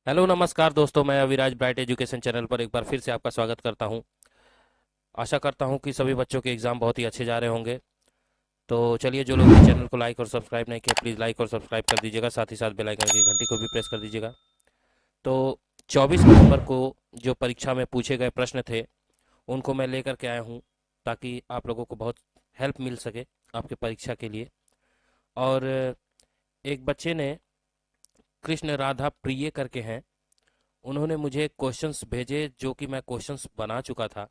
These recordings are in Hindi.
हेलो नमस्कार दोस्तों, मैं अविराज ब्राइट एजुकेशन चैनल पर एक बार फिर से आपका स्वागत करता हूं। आशा करता हूं कि सभी बच्चों के एग्ज़ाम बहुत ही अच्छे जा रहे होंगे। तो चलिए, जो लोग भी चैनल को लाइक और सब्सक्राइब नहीं किए, प्लीज़ लाइक और सब्सक्राइब कर दीजिएगा। साथ ही साथ बेल आइकन की घंटी को भी प्रेस कर दीजिएगा। तो 24 नवंबर को जो परीक्षा में पूछे गए प्रश्न थे, उनको मैं लेकर के आया हूँ, ताकि आप लोगों को बहुत हेल्प मिल सके आपके परीक्षा के लिए। और एक बच्चे ने, कृष्ण राधा प्रिय करके हैं, उन्होंने मुझे क्वेश्चंस भेजे जो कि मैं क्वेश्चंस बना चुका था।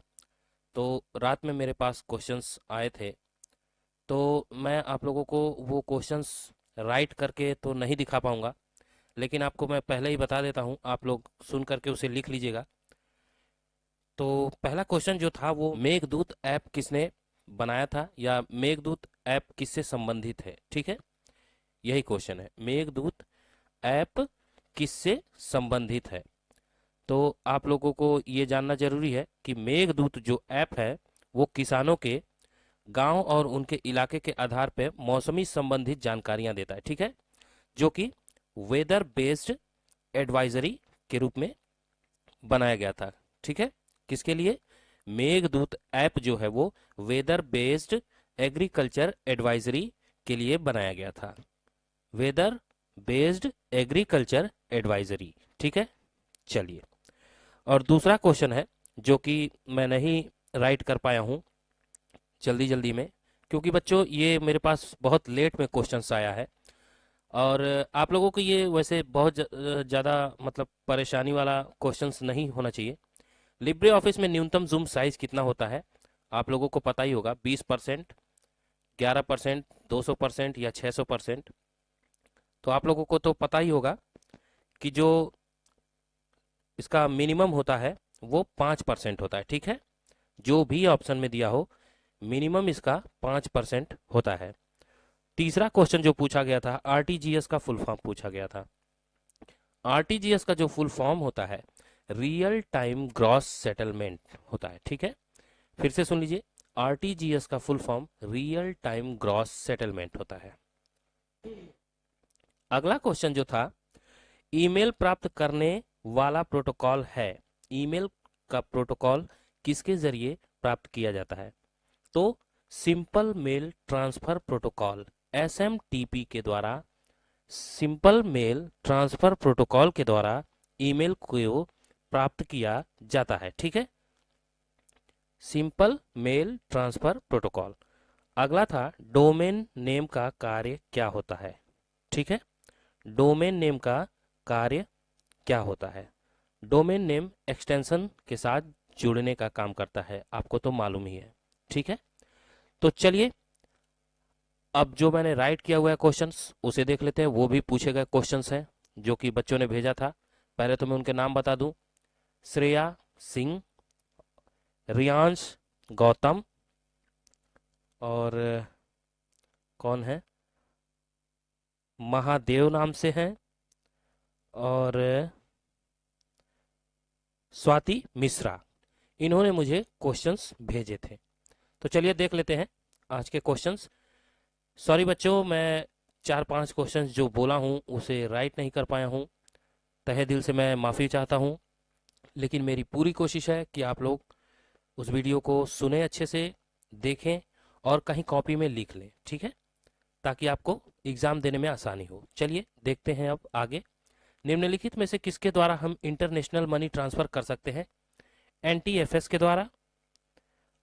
तो रात में मेरे पास क्वेश्चंस आए थे, तो मैं आप लोगों को वो क्वेश्चंस राइट करके तो नहीं दिखा पाऊंगा, लेकिन आपको मैं पहले ही बता देता हूं, आप लोग सुन करके उसे लिख लीजिएगा। तो पहला क्वेश्चन जो था वो मेघदूत ऐप किसने बनाया था, या मेघदूत ऐप किससे संबंधित है। ठीक है, यही क्वेश्चन है, मेघदूत ऐप किससे संबंधित है। तो आप लोगों को ये जानना जरूरी है कि मेघदूत जो ऐप है वो किसानों के गांव और उनके इलाके के आधार पर मौसमी संबंधित जानकारियां देता है। ठीक है, जो कि वेदर बेस्ड एडवाइजरी के रूप में बनाया गया था। ठीक है, किसके लिए? मेघदूत ऐप जो है वो वेदर बेस्ड एग्रीकल्चर एडवाइजरी के लिए बनाया गया था। Weather based agriculture advisory. ठीक है, चलिए। और दूसरा क्वेश्चन है जो कि मैं नहीं राइट कर पाया हूँ जल्दी जल्दी में, क्योंकि बच्चों ये मेरे पास बहुत लेट में क्वेश्चंस आया है। और आप लोगों को ये वैसे बहुत ज़्यादा मतलब परेशानी वाला क्वेश्चंस नहीं होना चाहिए। लिब्रे ऑफिस में न्यूनतम जूम साइज कितना होता है? आप लोगों को पता ही होगा, 20%, 11%, 200% या 600%। तो आप लोगों को तो पता ही होगा कि जो इसका मिनिमम होता है वो 5% होता है। ठीक है, जो भी ऑप्शन में दिया हो, मिनिमम इसका 5% होता है। तीसरा क्वेश्चन जो पूछा गया था, आरटीजीएस का फुल फॉर्म पूछा गया था। आरटीजीएस का जो फुल फॉर्म होता है, रियल टाइम ग्रॉस सेटलमेंट होता है। ठीक है, फिर से सुन लीजिए, आरटीजीएस का full form real time gross settlement होता है। अगला क्वेश्चन जो था, ईमेल प्राप्त करने वाला प्रोटोकॉल है। ईमेल का प्रोटोकॉल किसके जरिए प्राप्त किया जाता है? तो simple mail transfer protocol, SMTP के द्वारा, सिंपल मेल ट्रांसफर प्रोटोकॉल के द्वारा ईमेल को प्राप्त किया जाता है। ठीक है, सिंपल मेल ट्रांसफर प्रोटोकॉल। अगला था, डोमेन नेम का कार्य क्या होता है? ठीक है, डोमेन नेम का कार्य क्या होता है? डोमेन नेम एक्सटेंशन के साथ जुड़ने का काम करता है, आपको तो मालूम ही है। ठीक है, तो चलिए, अब जो मैंने राइट किया हुआ है क्वेश्चंस उसे देख लेते हैं। वो भी पूछे गए क्वेश्चंस हैं जो कि बच्चों ने भेजा था। पहले तो मैं उनके नाम बता दूं, श्रेया सिंह, रियांश गौतम, और कौन है, महादेव नाम से हैं, और स्वाति मिश्रा। इन्होंने मुझे क्वेश्चंस भेजे थे। तो चलिए देख लेते हैं आज के क्वेश्चंस। सॉरी बच्चों, मैं 4-5 क्वेश्चंस जो बोला हूँ उसे राइट नहीं कर पाया हूँ, तहे दिल से मैं माफ़ी चाहता हूँ। लेकिन मेरी पूरी कोशिश है कि आप लोग उस वीडियो को सुने, अच्छे से देखें और कहीं कॉपी में लिख लें। ठीक है, ताकि आपको एग्ज़ाम देने में आसानी हो। चलिए देखते हैं अब आगे। निम्नलिखित में से किसके द्वारा हम इंटरनेशनल मनी ट्रांसफ़र कर सकते हैं? एनटीएफएस के द्वारा,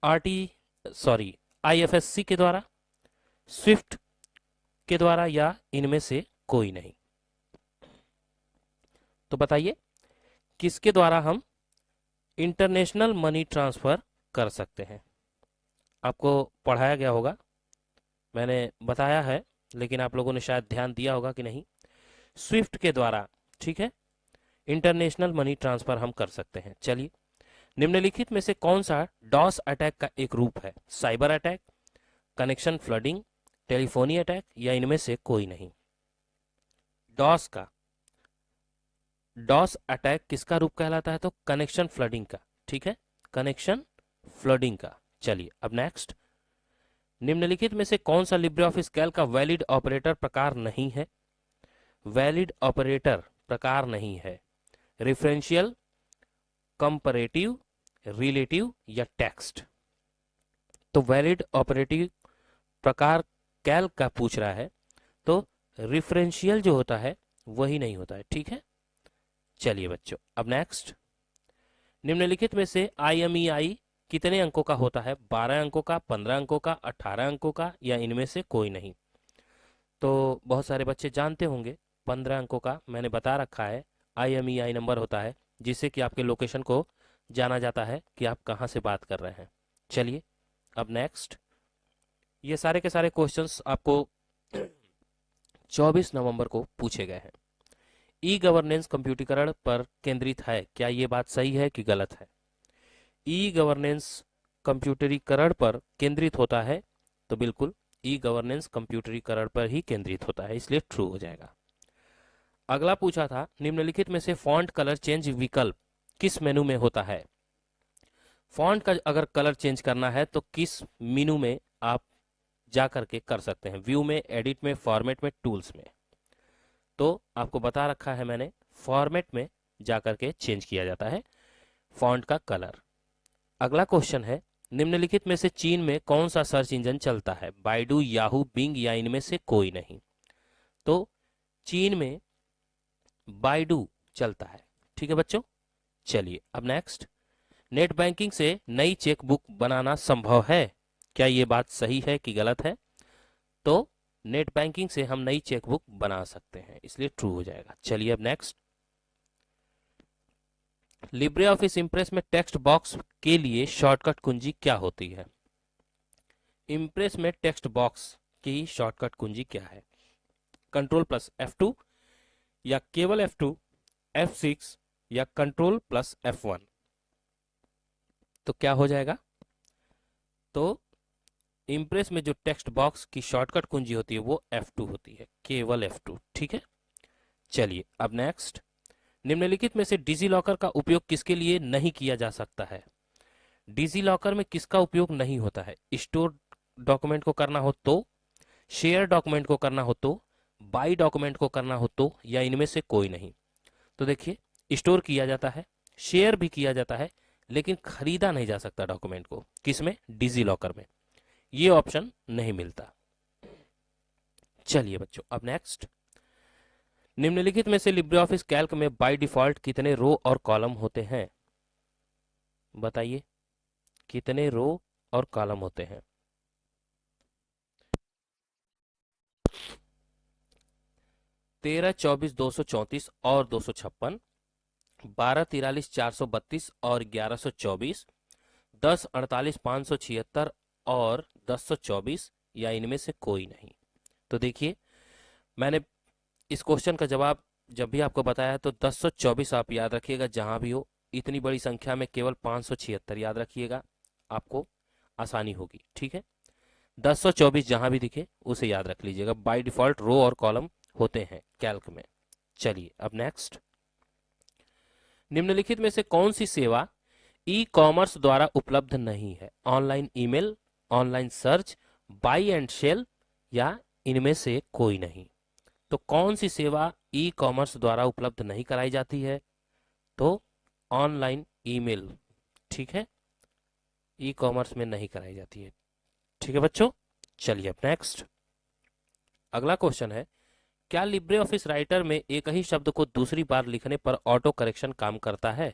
आरटी सॉरी आईएफएससी के द्वारा, स्विफ्ट के द्वारा, या इनमें से कोई नहीं। तो बताइए, किसके द्वारा हम इंटरनेशनल मनी ट्रांसफ़र कर सकते हैं? आपको पढ़ाया गया होगा, मैंने बताया है, लेकिन आप लोगों ने शायद ध्यान दिया होगा कि नहीं। स्विफ्ट के द्वारा, ठीक है, इंटरनेशनल मनी ट्रांसफ़र हम कर सकते हैं। चलिए, निम्नलिखित में से कौन सा डॉस अटैक का एक रूप है? Cyber attack, connection flooding, telephony attack, या इनमें से कोई नहीं। डॉस का, डॉस अटैक किसका रूप कहलाता है? तो कनेक्शन फ्लडिंग का। ठीक है, कनेक्शन फ्लडिंग का। चलिए अब नेक्स्ट, निम्नलिखित में से कौन सा लिब्रे ऑफिस कैल्क का वैलिड ऑपरेटर प्रकार नहीं है? वैलिड ऑपरेटर प्रकार नहीं है। रेफरेंशियल, कंपैरेटिव, रिलेटिव या टेक्स्ट। तो वैलिड ऑपरेटिव प्रकार कैल का पूछ रहा है, तो रेफरेंशियल जो होता है वही नहीं होता है, ठीक है। चलिए बच्चों, अब नेक्स्ट, निम्नलिखित में से IMEI कितने अंकों का होता है? 12 अंकों का, 15 अंकों का, 18 अंकों का, या इनमें से कोई नहीं? तो बहुत सारे बच्चे जानते होंगे, 15 अंकों का मैंने बता रखा है IMEI नंबर होता है, जिससे कि आपके लोकेशन को जाना जाता है कि आप कहाँ से बात कर रहे हैं। चलिए अब नेक्स्ट, ये सारे के सारे क्वेश्चंस आपको 24 नवंबर को पूछे गए हैं। ई गवर्नेंस कंप्यूटरीकरण पर केंद्रित है, क्या ये बात सही है कि गलत है? ई गवर्नेंस कंप्यूटरीकरण पर केंद्रित होता है, तो बिल्कुल ई गवर्नेंस कंप्यूटरीकरण पर ही केंद्रित होता है, इसलिए ट्रू हो जाएगा। अगला पूछा था, निम्नलिखित में से फॉन्ट कलर चेंज विकल्प किस मेनू में होता है? फॉन्ट का अगर कलर चेंज करना है तो किस मेनू में आप जा करके कर सकते हैं? व्यू में, एडिट में, फॉर्मेट में, टूल्स में। तो आपको बता रखा है मैंने, फॉर्मेट में जा करके चेंज किया जाता है फॉन्ट का कलर। अगला क्वेश्चन है, निम्नलिखित में से चीन में कौन सा सर्च इंजन चलता है? बाइडू, याहू, बिंग या इनमें से कोई नहीं? तो चीन में बाइडू चलता है, ठीक है बच्चों। चलिए अब नेक्स्ट, नेट बैंकिंग से नई चेकबुक बनाना संभव है, क्या ये बात सही है कि गलत है? तो नेट बैंकिंग से हम नई चेकबुक बना सकते हैं, इसलिए ट्रू हो जाएगा। चलिए अब नेक्स्ट, लिब्रे ऑफिस इंप्रेस में टेक्स्ट बॉक्स के लिए शॉर्टकट कुंजी क्या होती है? इंप्रेस में टेक्स्ट बॉक्स की शॉर्टकट कुंजी क्या है? कंट्रोल प्लस F2 या केवल F2, F6 या कंट्रोल प्लस F1? तो क्या हो जाएगा? तो इंप्रेस में जो टेक्स्ट बॉक्स की शॉर्टकट कुंजी होती है वो F2 होती है, केवल F2, ठीक है। चलिए अब नेक्स्ट, निम्नलिखित में से डिजी लॉकर का उपयोग किसके लिए नहीं किया जा सकता है? डिजी लॉकर में किसका उपयोग नहीं होता है? स्टोर डॉक्यूमेंट को करना हो तो, शेयर डॉक्यूमेंट को करना हो तो, बाई डॉक्यूमेंट को करना हो तो, या इनमें से कोई नहीं? तो देखिए, स्टोर किया जाता है, शेयर भी किया जाता है, लेकिन खरीदा नहीं जा सकता डॉक्यूमेंट को। किसमें? डिजी लॉकर में। ये ऑप्शन नहीं मिलता। चलिए बच्चों अब नेक्स्ट, निम्नलिखित में से लिब्रे ऑफिस कैल्क में बाय डिफॉल्ट कितने रो और कॉलम होते हैं? बताइए, कितने रो और कॉलम होते हैं? 13, 24, 234 और 256, 12, 43, 432 और 1124, 10, 48, 576 और 1024, या इनमें से कोई नहीं? तो देखिए, मैंने इस क्वेश्चन का जवाब जब भी आपको बताया तो 1024 आप याद रखिएगा, जहां भी हो। इतनी बड़ी संख्या में केवल 576 याद रखिएगा, आपको आसानी होगी, ठीक है। 1024 जहां भी दिखे उसे याद रख लीजिएगा। बाय डिफॉल्ट रो और कॉलम होते हैं कैल्क में। चलिए अब नेक्स्ट, निम्नलिखित में से कौन सी सेवा ई कॉमर्स द्वारा उपलब्ध नहीं है? Online email, online search, buy and sell, या इनमें से कोई नहीं? तो कौन सी सेवा ई कॉमर्स द्वारा उपलब्ध नहीं कराई जाती है? तो ऑनलाइन ईमेल, ठीक है, ई कॉमर्स में नहीं कराई जाती है, ठीक है बच्चों। चलिए अब नेक्स्ट, अगला क्वेश्चन है, क्या लिब्रे ऑफिस राइटर में एक ही शब्द को दूसरी बार लिखने पर ऑटो करेक्शन काम करता है?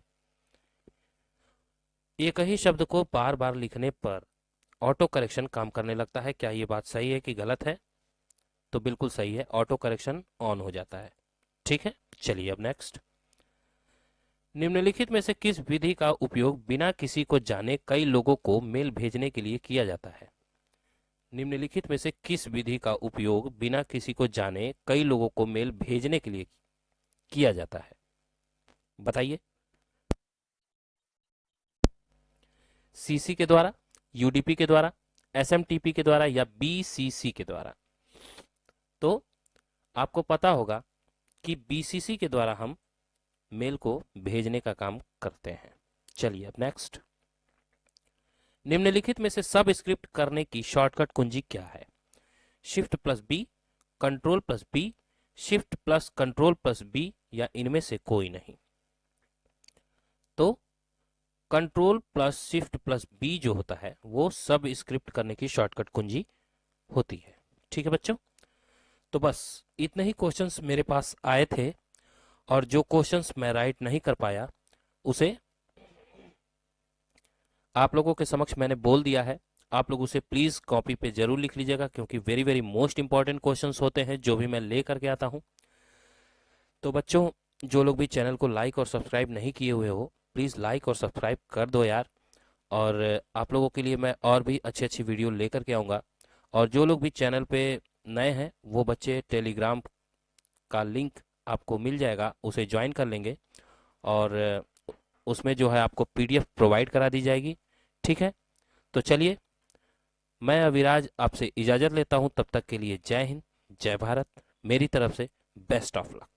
एक ही शब्द को बार बार लिखने पर ऑटो करेक्शन काम करने लगता है, क्या ये बात सही है कि गलत है? तो बिल्कुल सही है, ऑटो करेक्शन ऑन हो जाता है, ठीक है। चलिए अब नेक्स्ट, निम्नलिखित में से किस विधि का उपयोग बिना किसी को जाने कई लोगों को मेल भेजने के लिए किया जाता है? निम्नलिखित में से किस विधि का उपयोग बिना किसी को जाने कई लोगों को मेल भेजने के लिए किया जाता है? बताइए। सीसी के द्वारा, यूडीपी के द्वारा, एसएमटीपी के द्वारा, या बीसीसी के द्वारा? तो आपको पता होगा कि बीसीसी के द्वारा हम मेल को भेजने का काम करते हैं। चलिए अब नेक्स्ट, निम्नलिखित में से सब स्क्रिप्ट करने की शॉर्टकट कुंजी क्या है? Shift plus B, control plus B, shift plus control plus B, या इनमें से कोई नहीं? तो control plus shift plus B जो होता है वो सब स्क्रिप्ट करने की शॉर्टकट कुंजी होती है। ठीक है बच्चों, तो बस इतने ही क्वेश्चंस मेरे पास आए थे, और जो क्वेश्चंस मैं राइट नहीं कर पाया उसे आप लोगों के समक्ष मैंने बोल दिया है। आप लोग उसे प्लीज़ कॉपी पे जरूर लिख लीजिएगा, क्योंकि very very most important questions होते हैं जो भी मैं ले करके आता हूँ। तो बच्चों, जो लोग भी चैनल को लाइक और सब्सक्राइब नहीं किए हुए हो, प्लीज़ लाइक और सब्सक्राइब कर दो यार। और आप लोगों के लिए मैं और भी अच्छी अच्छी वीडियो लेकर के आऊँगा। और जो लोग भी चैनल पे नए हैं वो बच्चे टेलीग्राम का लिंक आपको मिल जाएगा, उसे ज्वाइन कर लेंगे, और उसमें जो है आपको पीडीएफ प्रोवाइड करा दी जाएगी। ठीक है, तो चलिए, मैं अविराज आपसे इजाज़त लेता हूं। तब तक के लिए जय हिंद, जय भारत, मेरी तरफ से बेस्ट ऑफ लक।